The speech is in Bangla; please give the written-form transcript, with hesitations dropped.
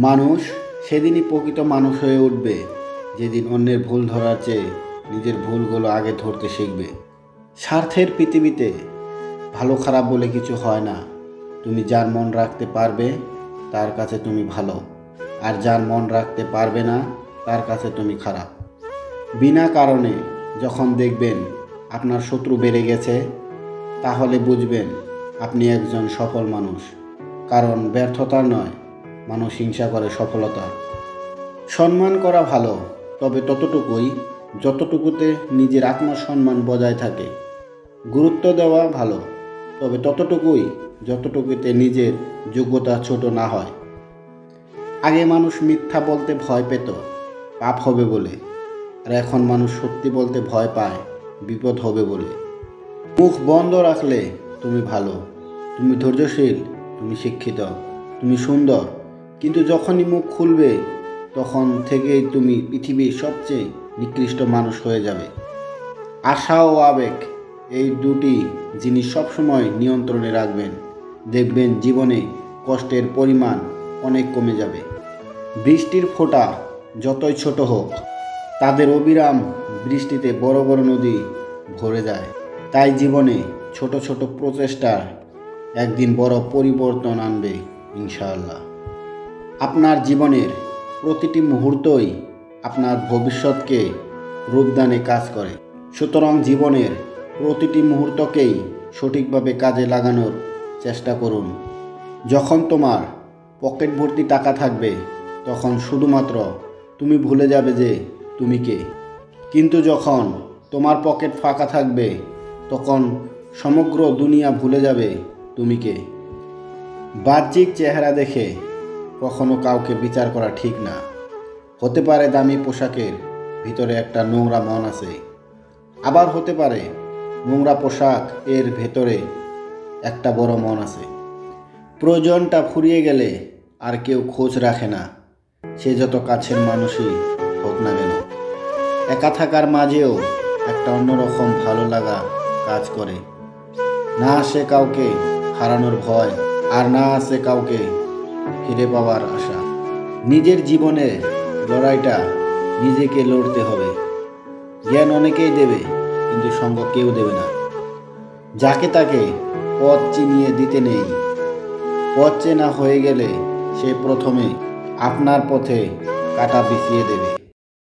মানুষ সেদিনই প্রকৃত মানুষ হয়ে উঠবে যেদিন অন্যের ভুল ধরার চেয়ে নিজের ভুলগুলো আগে ধরতে শিখবে। স্বার্থের পৃথিবীতে ভালো খারাপ বলে কিছু হয় না। তুমি যার মন রাখতে পারবে তার কাছে তুমি ভালো, আর যার মন রাখতে পারবে না তার কাছে তুমি খারাপ। বিনা কারণে যখন দেখবেন আপনার শত্রু বেড়ে গেছে, তাহলে বুঝবেন আপনি একজন সফল মানুষ। কারণ ব্যর্থতার নয়, মানুষ হিংসা করে সফলতার। সম্মান করা ভালো, তবে ততটুকুই যতটুকুতে নিজের আত্মসম্মান বজায় থাকে। গুরুত্ব দেওয়া ভালো, তবে ততটুকুই যতটুকুতে নিজের যোগ্যতা ছোট না হয়। আগে মানুষ মিথ্যা বলতে ভয় পেত পাপ হবে বলে, আর এখন মানুষ সত্যি বলতে ভয় পায় বিপদ হবে বলে। মুখ বন্ধ রাখলে তুমি ভালো, তুমি ধৈর্যশীল, তুমি শিক্ষিত, তুমি সুন্দর, কিন্তু যখনই মুখ খুলবে তখন থেকেই তুমি পৃথিবীর সবচেয়ে নিকৃষ্ট মানুষ হয়ে যাবে। আশা ও আবেগ, এই দুটি জিনিস সবসময় নিয়ন্ত্রণে রাখবেন। দেখবেন জীবনে কষ্টের পরিমাণ অনেক কমে যাবে। বৃষ্টির ফোঁটা যতই ছোট হোক, তাদের অবিরাম বৃষ্টিতে বড় বড় নদী ভরে যায়। তাই জীবনে ছোট ছোট প্রচেষ্টা একদিন বড় পরিবর্তন আনবে ইনশাআল্লাহ। আপনার জীবনের প্রতিটি মুহূর্তই আপনার ভবিষ্যৎকে রূপদানে কাজ করে। সুতরাং জীবনের প্রতিটি মুহূর্তকেই সঠিকভাবে কাজে লাগানোর চেষ্টা করুন। যখন তোমার পকেট ভর্তি টাকা থাকবে তখন শুধুমাত্র তুমি ভুলে যাবে যে তুমি কে। কিন্তু যখন তোমার পকেট ফাঁকা থাকবে তখন সমগ্র দুনিয়া ভুলে যাবে তুমি কে। বাহ্যিক চেহারা দেখে কখনো কাউকে বিচার করা ঠিক না। হতে পারে দামি পোশাকের ভিতরে একটা নোংরা মন আছে, আবার হতে পারে নোংরা পোশাক এর ভেতরে একটা বড় মন আছে। প্রয়োজনটা ফুরিয়ে গেলে আর কেউ খোঁজ রাখে না, সে যত কাছের মানুষই হোক না কেন। একা থাকার মাঝেও একটা অন্যরকম ভালো লাগা কাজ করে। না আসে কাউকে হারানোর ভয়, আর না আসে কাউকে ফিরে পাওয়ার আশা। নিজের জীবনের লড়াইটা নিজেকে লড়তে হবে। জ্ঞান অনেকেই দেবে, কিন্তু সঙ্গ কেউ দেবে না। যাকে তাকে পথ চিনিয়ে দিতে নেই। পথ চেনা হয়ে গেলে সে প্রথমে আপনার পথে কাঁটা বিছিয়ে দেবে।